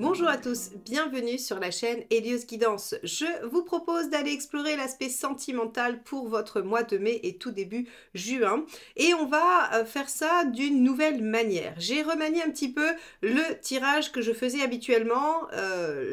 Bonjour à tous, bienvenue sur la chaîne Hélios Guidance. Je vous propose d'aller explorer l'aspect sentimental pour votre mois de mai et tout début juin. Et on va faire ça d'une nouvelle manière. J'ai remanié un petit peu le tirage que je faisais habituellement.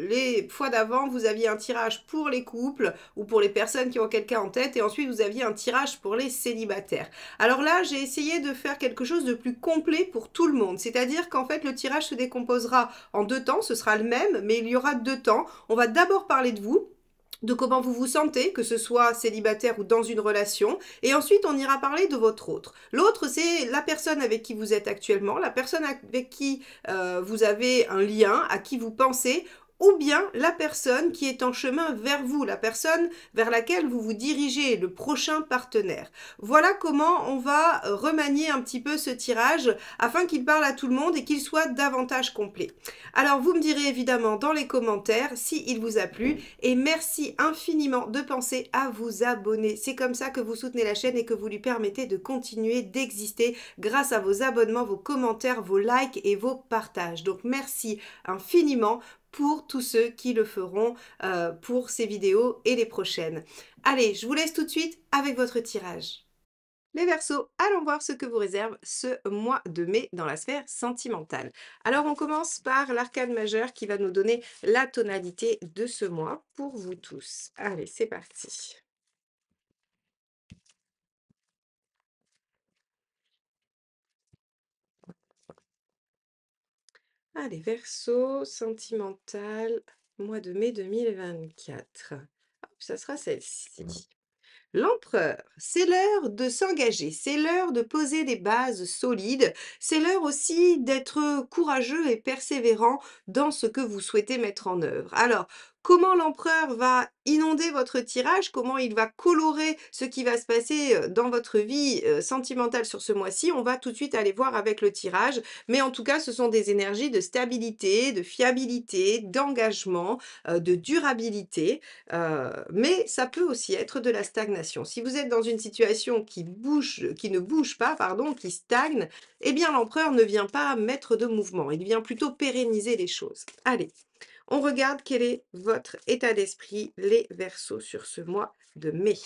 Les fois d'avant, vous aviez un tirage pour les couples ou pour les personnes qui ont quelqu'un en tête et ensuite vous aviez un tirage pour les célibataires. Alors là, j'ai essayé de faire quelque chose de plus complet pour tout le monde. C'est-à-dire qu'en fait, le tirage se décomposera en deux temps, ce sera le même, mais il y aura deux temps. On va d'abord parler de vous, de comment vous vous sentez, que ce soit célibataire ou dans une relation, et ensuite on ira parler de votre autre. L'autre, c'est la personne avec qui vous êtes actuellement, la personne avec qui vous avez un lien, à qui vous pensez, ou bien la personne qui est en chemin vers vous, la personne vers laquelle vous vous dirigez, le prochain partenaire. Voilà comment on va remanier un petit peu ce tirage afin qu'il parle à tout le monde et qu'il soit davantage complet. Alors vous me direz évidemment dans les commentaires si il vous a plu et merci infiniment de penser à vous abonner. C'est comme ça que vous soutenez la chaîne et que vous lui permettez de continuer d'exister grâce à vos abonnements, vos commentaires, vos likes et vos partages. Donc merci infiniment pour tous ceux qui le feront pour ces vidéos et les prochaines. Allez, je vous laisse tout de suite avec votre tirage. Les Verseaux, allons voir ce que vous réserve ce mois de mai dans la sphère sentimentale. Alors on commence par l'arcane majeur qui va nous donner la tonalité de ce mois pour vous tous. Allez, c'est parti. Allez, Verseau, sentimental, mois de mai 2024. Hop, ça sera celle-ci. L'empereur, c'est l'heure de s'engager, c'est l'heure de poser des bases solides, c'est l'heure aussi d'être courageux et persévérant dans ce que vous souhaitez mettre en œuvre. Alors, comment l'empereur va inonder votre tirage, comment il va colorer ce qui va se passer dans votre vie sentimentale sur ce mois-ci, on va tout de suite aller voir avec le tirage. Mais en tout cas, ce sont des énergies de stabilité, de fiabilité, d'engagement, de durabilité. Mais ça peut aussi être de la stagnation. Si vous êtes dans une situation qui ne bouge pas, pardon, qui stagne, eh bien l'empereur ne vient pas mettre de mouvement, il vient plutôt pérenniser les choses. Allez, on regarde quel est votre état d'esprit, les Verseaux, sur ce mois de mai.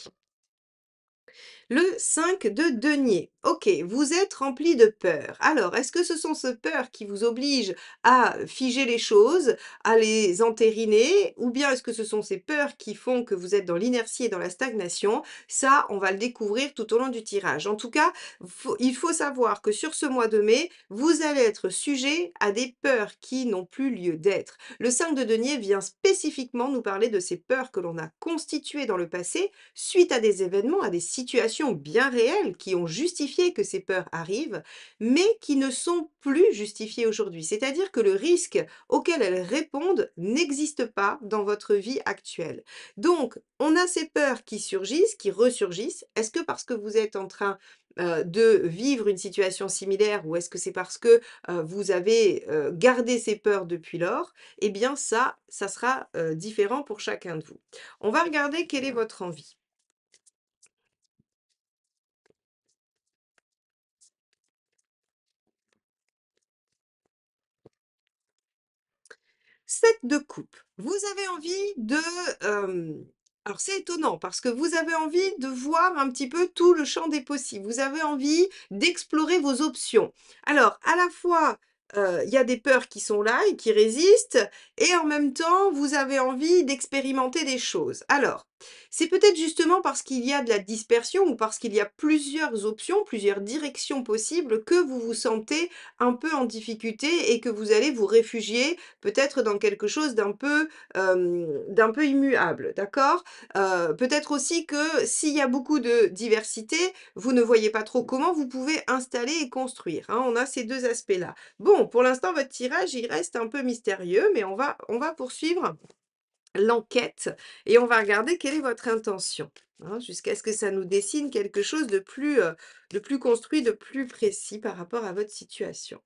Le 5 de denier. Ok, vous êtes rempli de peur. Alors, est-ce que ce sont ces peurs qui vous obligent à figer les choses, à les entériner, ou bien est-ce que ce sont ces peurs qui font que vous êtes dans l'inertie et dans la stagnation? Ça, on va le découvrir tout au long du tirage. En tout cas, il faut savoir que sur ce mois de mai, vous allez être sujet à des peurs qui n'ont plus lieu d'être. Le 5 de denier vient spécifiquement nous parler de ces peurs que l'on a constituées dans le passé suite à des événements, à des situations bien réelles qui ont justifié que ces peurs arrivent, mais qui ne sont plus justifiées aujourd'hui. C'est-à-dire que le risque auquel elles répondent n'existe pas dans votre vie actuelle. Donc, on a ces peurs qui surgissent, qui ressurgissent. Est-ce que parce que vous êtes en train de vivre une situation similaire ou est-ce que c'est parce que vous avez gardé ces peurs depuis lors? Eh bien ça sera différent pour chacun de vous. On va regarder quelle est votre envie. 7 de coupe. Vous avez envie de, alors c'est étonnant parce que vous avez envie de voir un petit peu tout le champ des possibles. Vous avez envie d'explorer vos options. Alors à la fois, il y a des peurs qui sont là et qui résistent et en même temps, vous avez envie d'expérimenter des choses. Alors, c'est peut-être justement parce qu'il y a de la dispersion ou parce qu'il y a plusieurs options, plusieurs directions possibles que vous vous sentez un peu en difficulté et que vous allez vous réfugier peut-être dans quelque chose d'un peu immuable, d'accord? Peut-être aussi que s'il y a beaucoup de diversité, vous ne voyez pas trop comment vous pouvez installer et construire, hein. On a ces 2 aspects-là. Bon, pour l'instant, votre tirage, il reste un peu mystérieux, mais on va poursuivre l'enquête et on va regarder quelle est votre intention, hein, jusqu'à ce que ça nous dessine quelque chose de plus construit, de plus précis par rapport à votre situation.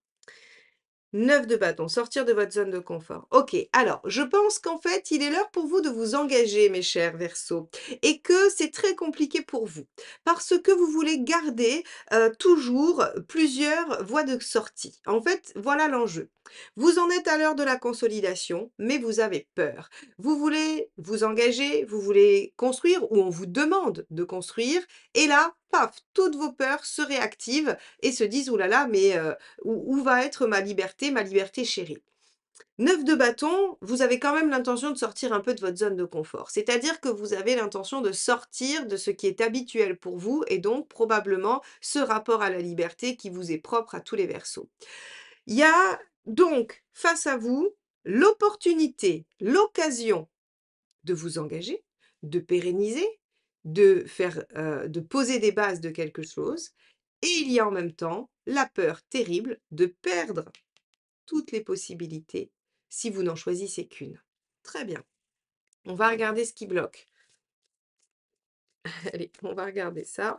9 de bâton, sortir de votre zone de confort. OK, alors je pense qu'en fait, il est l'heure pour vous de vous engager, mes chers Verseaux, et que c'est très compliqué pour vous, parce que vous voulez garder toujours plusieurs voies de sortie. En fait, voilà l'enjeu. Vous en êtes à l'heure de la consolidation, mais vous avez peur. Vous voulez vous engager, vous voulez construire ou on vous demande de construire et là, paf, toutes vos peurs se réactivent et se disent: «Ouh là là, mais où va être ma liberté chérie?» 9 de bâton, vous avez quand même l'intention de sortir un peu de votre zone de confort. C'est-à-dire que vous avez l'intention de sortir de ce qui est habituel pour vous et donc probablement ce rapport à la liberté qui vous est propre à tous les Verseaux. Il y a donc face à vous l'opportunité, l'occasion de vous engager, de pérenniser, de poser des bases de quelque chose et il y a en même temps la peur terrible de perdre toutes les possibilités si vous n'en choisissez qu'une. Très bien, on va regarder ce qui bloque. Allez, on va regarder ça.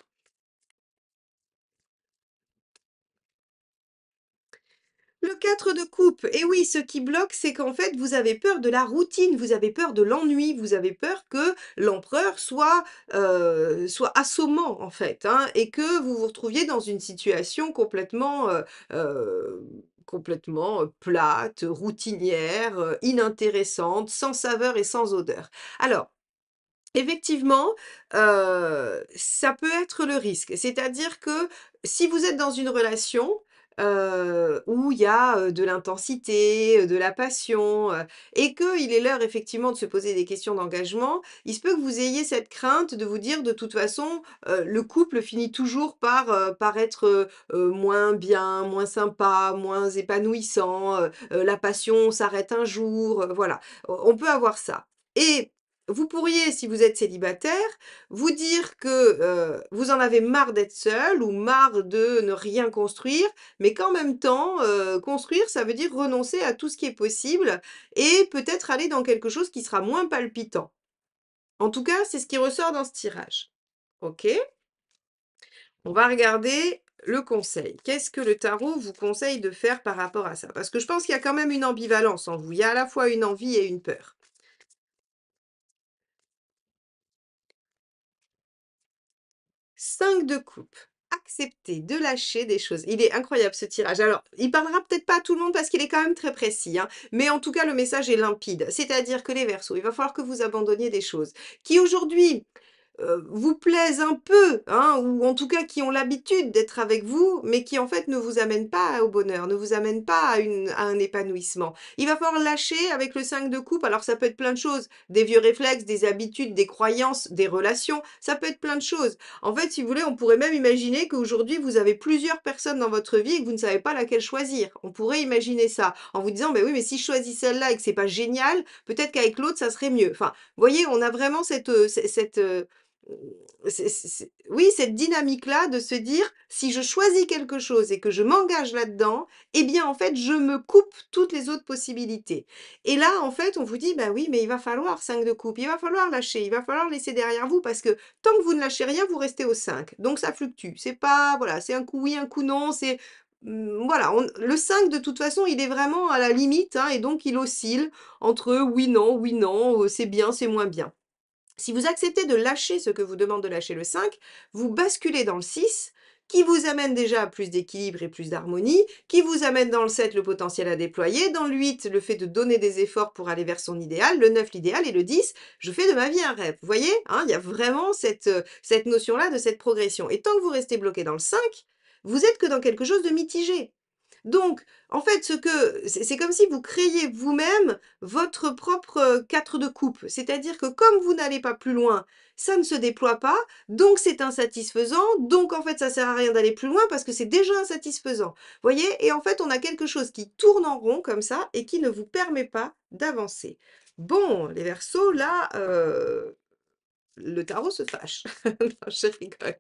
Le 4 de coupe, et oui, ce qui bloque, c'est qu'en fait, vous avez peur de la routine, vous avez peur de l'ennui, vous avez peur que l'empereur soit assommant, en fait, hein, et que vous vous retrouviez dans une situation complètement plate, routinière, inintéressante, sans saveur et sans odeur. Alors, effectivement, ça peut être le risque. C'est-à-dire que si vous êtes dans une relation, où il y a, de l'intensité, de la passion, et qu'il est l'heure effectivement de se poser des questions d'engagement, il se peut que vous ayez cette crainte de vous dire: «De toute façon, le couple finit toujours par être, moins bien, moins sympa, moins épanouissant, la passion s'arrête un jour», voilà. On peut avoir ça et vous pourriez, si vous êtes célibataire, vous dire que, vous en avez marre d'être seul ou marre de ne rien construire, mais qu'en même temps, construire, ça veut dire renoncer à tout ce qui est possible et peut-être aller dans quelque chose qui sera moins palpitant. En tout cas, c'est ce qui ressort dans ce tirage. OK? On va regarder le conseil. Qu'est-ce que le tarot vous conseille de faire par rapport à ça? Parce que je pense qu'il y a quand même une ambivalence en vous. Il y a à la fois une envie et une peur. 5 de coupe. Accepter de lâcher des choses. Il est incroyable ce tirage. Alors, il parlera peut-être pas à tout le monde parce qu'il est quand même très précis, hein, mais en tout cas, le message est limpide. C'est-à-dire que les Verseaux, il va falloir que vous abandonniez des choses qui aujourd'hui vous plaisent un peu, hein, ou en tout cas qui ont l'habitude d'être avec vous, mais qui en fait ne vous amènent pas au bonheur, ne vous amènent pas à un épanouissement. Il va falloir lâcher avec le 5 de coupe, alors ça peut être plein de choses, des vieux réflexes, des habitudes, des croyances, des relations, ça peut être plein de choses. En fait, si vous voulez, on pourrait même imaginer qu'aujourd'hui vous avez plusieurs personnes dans votre vie et que vous ne savez pas laquelle choisir. On pourrait imaginer ça, en vous disant: «Beh oui, mais si je choisis celle-là et que c'est pas génial, peut-être qu'avec l'autre ça serait mieux». Enfin, vous voyez, on a vraiment oui, cette dynamique-là de se dire: «Si je choisis quelque chose et que je m'engage là-dedans, eh bien, en fait, je me coupe toutes les autres possibilités» et là, en fait, on vous dit: «Bah oui, mais il va falloir 5 de coupe, il va falloir lâcher, il va falloir laisser derrière vous parce que tant que vous ne lâchez rien, vous restez au 5. Donc ça fluctue. C'est pas voilà, c'est un coup oui, un coup non, voilà, on le 5 de toute façon, il est vraiment à la limite, hein et donc il oscille entre oui, non, c'est bien, c'est moins bien». Si vous acceptez de lâcher ce que vous demande de lâcher le 5, vous basculez dans le 6, qui vous amène déjà à plus d'équilibre et plus d'harmonie, qui vous amène dans le 7 le potentiel à déployer, dans le 8 le fait de donner des efforts pour aller vers son idéal, le 9 l'idéal et le 10 je fais de ma vie un rêve. Vous voyez, hein, il y a vraiment cette notion-là de cette progression. Et tant que vous restez bloqué dans le 5, vous êtes que dans quelque chose de mitigé. Donc, en fait, c'est comme si vous créiez vous-même votre propre, 4 de coupe. C'est-à-dire que comme vous n'allez pas plus loin, ça ne se déploie pas, donc c'est insatisfaisant, donc en fait, ça sert à rien d'aller plus loin parce que c'est déjà insatisfaisant. Voyez? Et en fait, on a quelque chose qui tourne en rond comme ça et qui ne vous permet pas d'avancer. Bon, les Verseaux, là, le tarot se fâche. Non, je rigole.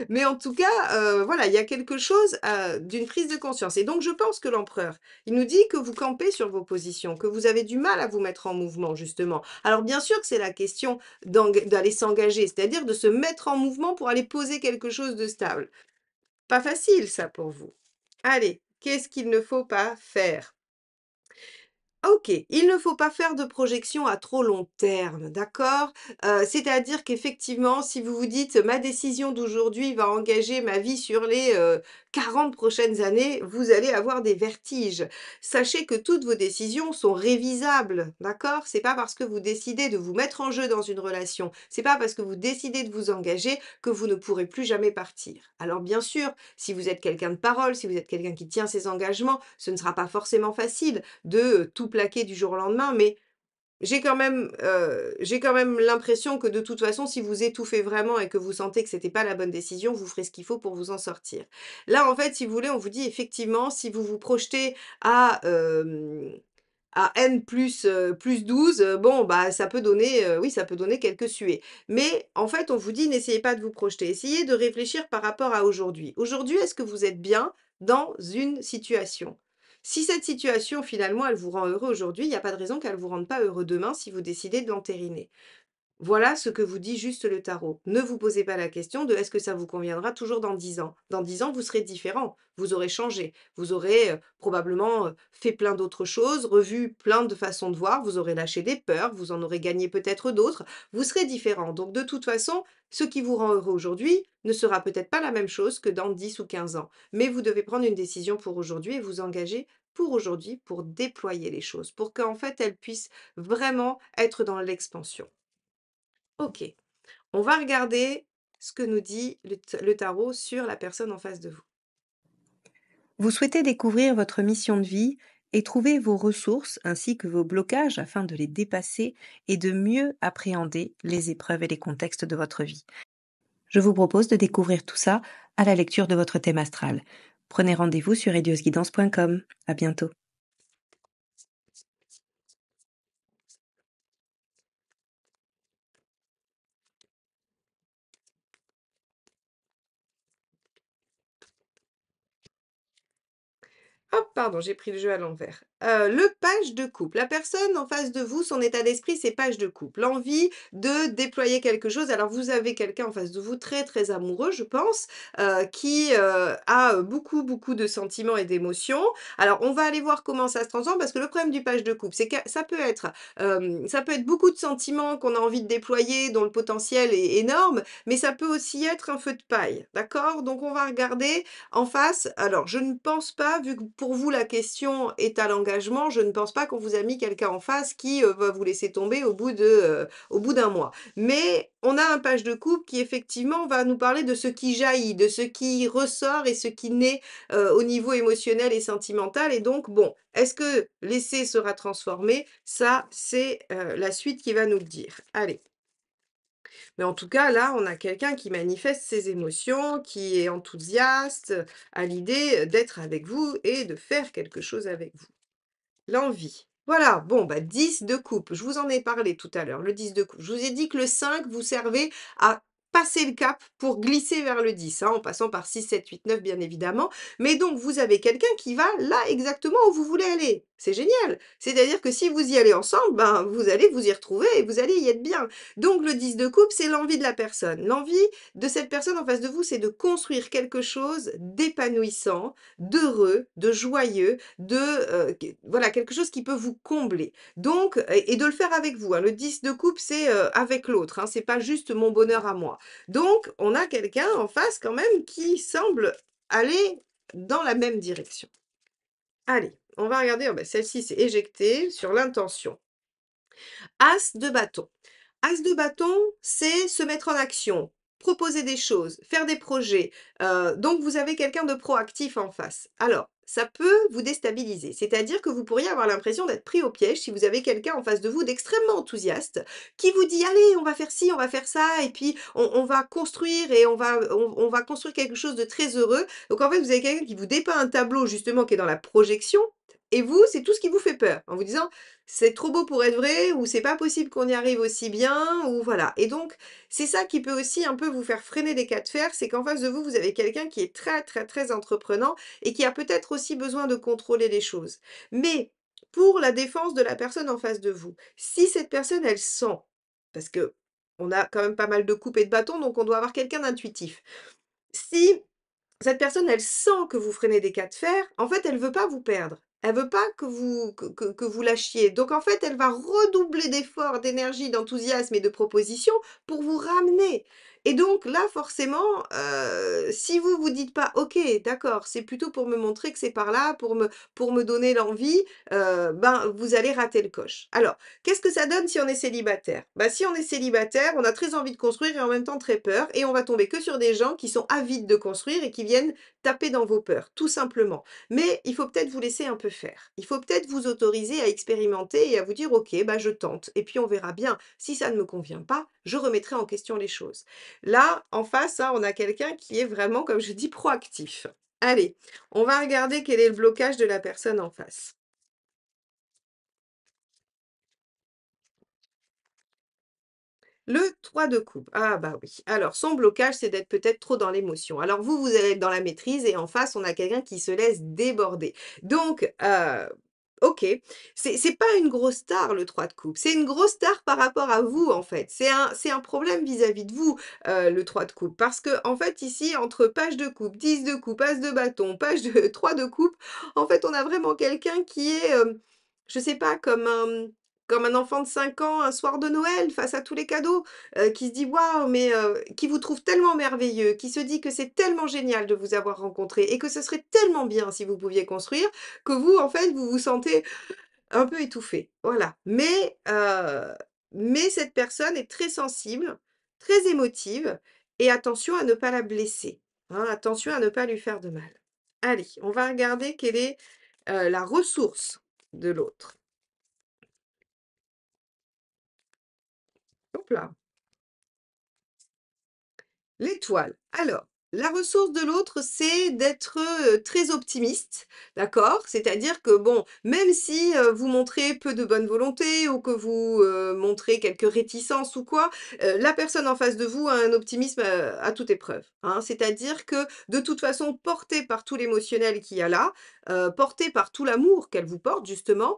Mais en tout cas, voilà, il y a quelque chose, d'une prise de conscience et donc je pense que l'empereur, il nous dit que vous campez sur vos positions, que vous avez du mal à vous mettre en mouvement justement. Alors bien sûr que c'est la question d'aller s'engager, c'est-à-dire de se mettre en mouvement pour aller poser quelque chose de stable. Pas facile ça pour vous. Allez, qu'est-ce qu'il ne faut pas faire? OK, il ne faut pas faire de projection à trop long terme, d'accord? C'est-à-dire qu'effectivement, si vous vous dites: «Ma décision d'aujourd'hui va engager ma vie sur les, 40 prochaines années, vous allez avoir des vertiges. Sachez que toutes vos décisions sont révisables, d'accord? C'est pas parce que vous décidez de vous mettre en jeu dans une relation, c'est pas parce que vous décidez de vous engager que vous ne pourrez plus jamais partir. Alors bien sûr, si vous êtes quelqu'un de parole, si vous êtes quelqu'un qui tient ses engagements, ce ne sera pas forcément facile de, tout plaquer du jour au lendemain, mais j'ai quand même l'impression que de toute façon, si vous étouffez vraiment et que vous sentez que c'était pas la bonne décision, vous ferez ce qu'il faut pour vous en sortir. Là, en fait, si vous voulez, on vous dit effectivement, si vous vous projetez à, N plus 12, bon, bah, ça peut donner, oui, ça peut donner quelques suées. Mais en fait, on vous dit: «N'essayez pas de vous projeter, essayez de réfléchir par rapport à aujourd'hui. Aujourd'hui, est-ce que vous êtes bien dans une situation? Si cette situation, finalement, elle vous rend heureux aujourd'hui, il y a pas de raison qu'elle vous rende pas heureux demain si vous décidez de l'entériner». Voilà ce que vous dit juste le tarot. Ne vous posez pas la question de: «Est-ce que ça vous conviendra toujours dans 10 ans?» Dans 10 ans, vous serez différent, vous aurez changé, vous aurez, probablement, fait plein d'autres choses, revu plein de façons de voir, vous aurez lâché des peurs, vous en aurez gagné peut-être d'autres, vous serez différent. Donc de toute façon, ce qui vous rend heureux aujourd'hui ne sera peut-être pas la même chose que dans 10 ou 15 ans. Mais vous devez prendre une décision pour aujourd'hui et vous engager pour aujourd'hui, pour déployer les choses, pour qu'en fait, elles puissent vraiment être dans l'expansion. OK. On va regarder ce que nous dit le tarot sur la personne en face de vous. Vous souhaitez découvrir votre mission de vie et trouver vos ressources ainsi que vos blocages afin de les dépasser et de mieux appréhender les épreuves et les contextes de votre vie. Je vous propose de découvrir tout ça à la lecture de votre thème astral. Prenez rendez-vous sur radiosguidance.com. À bientôt. Hop, pardon, j'ai pris le jeu à l'envers. Le page de coupe. La personne en face de vous, son état d'esprit, c'est page de coupe. L'envie de déployer quelque chose. Alors vous avez quelqu'un en face de vous très, très amoureux, je pense, qui, a, beaucoup, beaucoup de sentiments et d'émotions. Alors on va aller voir comment ça se transforme parce que le problème du page de coupe, c'est que ça peut être beaucoup de sentiments qu'on a envie de déployer, dont le potentiel est énorme, mais ça peut aussi être un feu de paille, d'accord? Donc on va regarder en face, alors je ne pense pas, vu que pour vous la question est à l'engagement, je ne pense pas qu'on vous a mis quelqu'un en face qui, va vous laisser tomber au bout d'un mois. Mais on a un page de coupe qui effectivement va nous parler de ce qui jaillit, de ce qui ressort et ce qui naît, au niveau émotionnel et sentimental et donc bon, est-ce que l'essai sera transformé? Ça, c'est, la suite qui va nous le dire. Allez. Mais en tout cas, là, on a quelqu'un qui manifeste ses émotions, qui est enthousiaste à l'idée d'être avec vous et de faire quelque chose avec vous. L'envie. Voilà, bon, bah 10 de coupe. Je vous en ai parlé tout à l'heure, le 10 de coupe. Je vous ai dit que le 5 vous servait à passer le cap pour glisser vers le 10, hein, en passant par 6, 7, 8, 9, bien évidemment. Mais donc, vous avez quelqu'un qui va là exactement où vous voulez aller. C'est génial. C'est-à-dire que si vous y allez ensemble, ben, vous allez vous y retrouver et vous allez y être bien. Donc, le 10 de coupe, c'est l'envie de la personne. L'envie de cette personne en face de vous, c'est de construire quelque chose d'épanouissant, d'heureux, de joyeux, voilà, quelque chose qui peut vous combler. Donc et de le faire avec vous, hein. Le 10 de coupe, c'est, avec l'autre, hein, c'est pas juste mon bonheur à moi. Donc on a quelqu'un en face quand même qui semble aller dans la même direction. Allez, on va regarder, oh bah, celle-ci c'est éjecté sur l'intention. As de bâton. As de bâton, c'est se mettre en action, proposer des choses, faire des projets. Donc vous avez quelqu'un de proactif en face. Alors, ça peut vous déstabiliser, c'est-à-dire que vous pourriez avoir l'impression d'être pris au piège si vous avez quelqu'un en face de vous d'extrêmement enthousiaste qui vous dit: «Allez, on va faire ci, on va faire ça et puis on va construire et on va construire quelque chose de très heureux». Donc en fait, vous avez quelqu'un qui vous dépeint un tableau justement qui est dans la projection et vous, c'est tout ce qui vous fait peur en vous disant: c'est trop beau pour être vrai ou c'est pas possible qu'on y arrive aussi bien ou voilà et donc c'est ça qui peut aussi un peu vous faire freiner les cas de fer, c'est qu'en face de vous, vous avez quelqu'un qui est très, très, très entreprenant et qui a peut-être aussi besoin de contrôler les choses. Mais pour la défense de la personne en face de vous, si cette personne, elle sent parce que on a quand même pas mal de coupes et de bâtons, donc on doit avoir quelqu'un d'intuitif. Si cette personne, elle sent que vous freinez des cas de fer. En fait, elle veut pas vous perdre. Elle veut pas que vous lâchiez. Donc en fait, elle va redoubler d'efforts, d'énergie, d'enthousiasme et de propositions pour vous ramener. Et donc là, forcément, si vous vous dites pas: «OK, d'accord, c'est plutôt pour me montrer que c'est par là, pour me donner l'envie», ben, vous allez rater le coche. Alors, qu'est-ce que ça donne si on est célibataire? Bah, si on est célibataire, on a très envie de construire et en même temps très peur et on va tomber que sur des gens qui sont avides de construire et qui viennent taper dans vos peurs, tout simplement. Mais il faut peut-être vous laisser un peu faire. Il faut peut-être vous autoriser à expérimenter et à vous dire: «OK, bah, je tente et puis on verra bien. Si ça ne me convient pas, je remettrai en question les choses». Là, en face, hein, on a quelqu'un qui est vraiment, comme je dis, proactif. Allez, on va regarder quel est le blocage de la personne en face. Le 3 de coupe. Ah bah oui. Alors son blocage, c'est d'être peut-être trop dans l'émotion. Alors vous, vous allez être dans la maîtrise et en face, on a quelqu'un qui se laisse déborder. Donc, OK, c'est pas une grosse star le 3 de coupe, c'est une grosse star par rapport à vous, en fait. C'est un problème vis-à-vis de vous, le 3 de coupe. Parce que en fait, ici, entre page de coupe, 10 de coupe, as de bâton, page de 3 de coupe, en fait, on a vraiment quelqu'un qui est, je sais pas, comme un enfant de 5 ans un soir de Noël face à tous les cadeaux, qui se dit: «Waouh!» mais qui vous trouve tellement merveilleux, qui se dit que c'est tellement génial de vous avoir rencontré et que ce serait tellement bien si vous pouviez construire, que vous, en fait, vous vous sentez un peu étouffé. Voilà. Mais cette personne est très sensible, très émotive et attention à ne pas la blesser, hein, attention à ne pas lui faire de mal. Allez, on va regarder quelle est, la ressource de l'autre. Hop là. L'étoile. Alors, la ressource de l'autre, c'est d'être, très optimiste, d'accord? C'est-à-dire que bon, même si, vous montrez peu de bonne volonté ou que vous, montrez quelques réticences ou quoi, la personne en face de vous a un optimisme, à toute épreuve, hein. C'est-à-dire que, de toute façon, portée par tout l'émotionnel qu'il y a là, portée par tout l'amour qu'elle vous porte justement,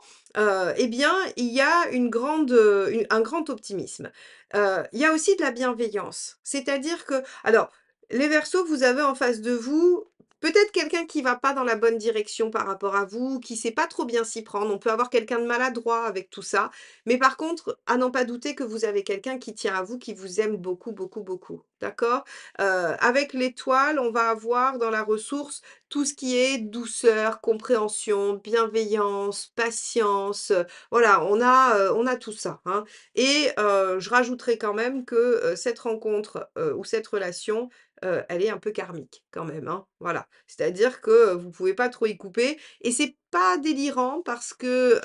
et bien, il y a un grand optimisme. Il y a aussi de la bienveillance. C'est-à-dire que alors, les Verseaux, vous avez en face de vous, peut-être quelqu'un qui va pas dans la bonne direction par rapport à vous, qui sait pas trop bien s'y prendre. On peut avoir quelqu'un de maladroit avec tout ça. Mais par contre, à n'en pas douter que vous avez quelqu'un qui tient à vous, qui vous aime beaucoup, beaucoup, beaucoup. D'accord? Avec l'étoile, on va avoir dans la ressource tout ce qui est douceur, compréhension, bienveillance, patience, voilà, on a tout ça, hein. Et je rajouterais quand même que, cette rencontre, ou cette relation, elle est un peu karmique quand même, hein, voilà. C'est-à-dire que, vous pouvez pas trop y couper et c'est pas délirant parce que,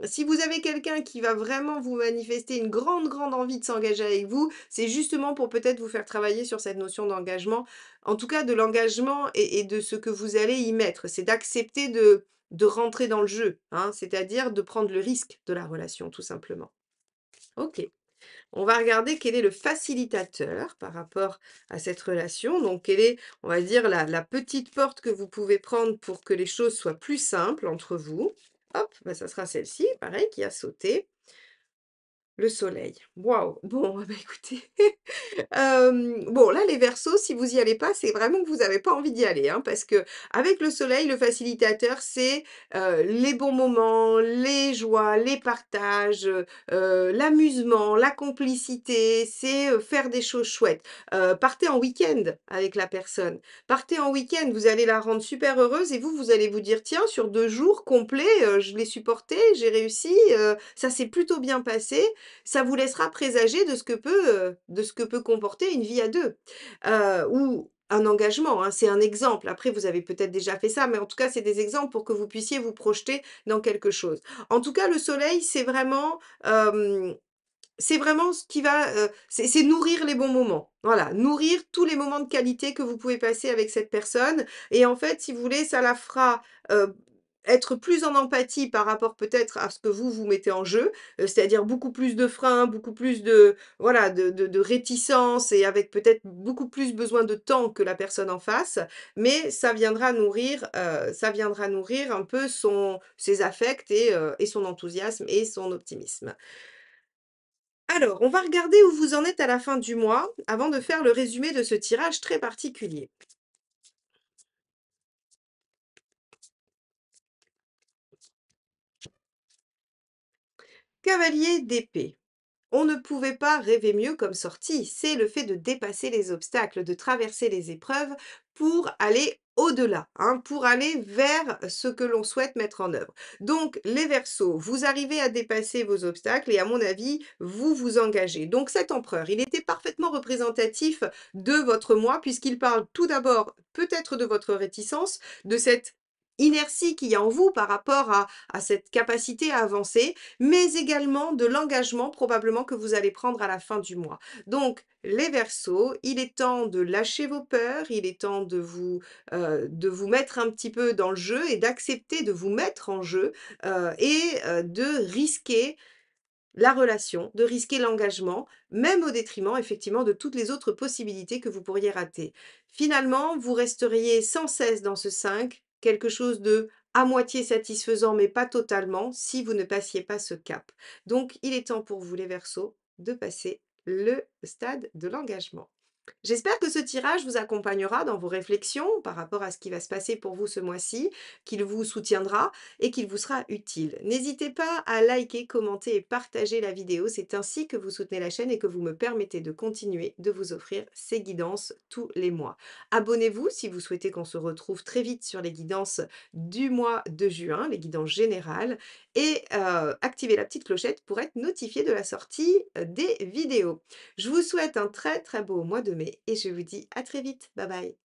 si vous avez quelqu'un qui va vraiment vous manifester une grande, grande envie de s'engager avec vous, c'est justement pour peut-être vous faire travailler sur cette notion d'engagement. En tout cas de l'engagement et de ce que vous allez y mettre. C'est d'accepter de rentrer dans le jeu, hein, c'est-à-dire de prendre le risque de la relation tout simplement. OK. On va regarder quel est le facilitateur par rapport à cette relation. Donc, quelle est, on va dire, la petite porte que vous pouvez prendre pour que les choses soient plus simples entre vous. Hop, bah, ça sera celle-ci, pareil, qui a sauté. Le soleil. Waouh! Bon, bah écoutez, bon là les Verseaux, si vous y allez pas, c'est vraiment que vous avez pas envie d'y aller, hein, parce que avec le soleil, le facilitateur, c'est, les bons moments, les joies, les partages, l'amusement, la complicité, c'est, faire des choses chouettes. Partez en week-end avec la personne. Partez en week-end, vous allez la rendre super heureuse et vous, vous allez vous dire: «Tiens, sur 2 jours complets, je l'ai supporté, j'ai réussi, ça s'est plutôt bien passé». Ça vous laissera présager de ce que peut comporter une vie à 2, ou un engagement, hein. C'est un exemple. Après, vous avez peut-être déjà fait ça, mais en tout cas, c'est des exemples pour que vous puissiez vous projeter dans quelque chose. En tout cas, le soleil, c'est vraiment ce qui va, c'est nourrir les bons moments. Voilà, nourrir tous les moments de qualité que vous pouvez passer avec cette personne et en fait, si vous voulez, ça la fera, être plus en empathie par rapport peut-être à ce que vous, vous mettez en jeu, c'est-à-dire beaucoup plus de freins, beaucoup plus de voilà, de réticence et avec peut-être beaucoup plus besoin de temps que la personne en face. Mais ça viendra nourrir un peu ses affects et son enthousiasme et son optimisme. Alors, on va regarder où vous en êtes à la fin du mois, avant de faire le résumé de ce tirage très particulier. Cavalier d'épée. On ne pouvait pas rêver mieux comme sortie. C'est le fait de dépasser les obstacles, de traverser les épreuves pour aller au-delà, hein, pour aller vers ce que l'on souhaite mettre en œuvre. Donc, les Verseaux, vous arrivez à dépasser vos obstacles et à mon avis, vous vous engagez. Donc, cet empereur, il était parfaitement représentatif de votre moi puisqu'il parle tout d'abord peut-être de votre réticence, de cette inertie qu'il y a en vous par rapport à cette capacité à avancer, mais également de l'engagement probablement que vous allez prendre à la fin du mois. Donc, les Verseaux, il est temps de lâcher vos peurs, il est temps de vous mettre un petit peu dans le jeu et d'accepter de vous mettre en jeu, de risquer la relation, de risquer l'engagement, même au détriment effectivement de toutes les autres possibilités que vous pourriez rater. Finalement, vous resteriez sans cesse dans ce 5, quelque chose de à moitié satisfaisant, mais pas totalement, si vous ne passiez pas ce cap. Donc, il est temps pour vous les Verseaux de passer le stade de l'engagement. J'espère que ce tirage vous accompagnera dans vos réflexions par rapport à ce qui va se passer pour vous ce mois-ci, qu'il vous soutiendra et qu'il vous sera utile. N'hésitez pas à liker, commenter et partager la vidéo, c'est ainsi que vous soutenez la chaîne et que vous me permettez de continuer de vous offrir ces guidances tous les mois. Abonnez-vous si vous souhaitez qu'on se retrouve très vite sur les guidances du mois de juin, les guidances générales, et activez la petite clochette pour être notifié de la sortie des vidéos. Je vous souhaite un très très beau mois de mai et je vous dis à très vite. Bye bye.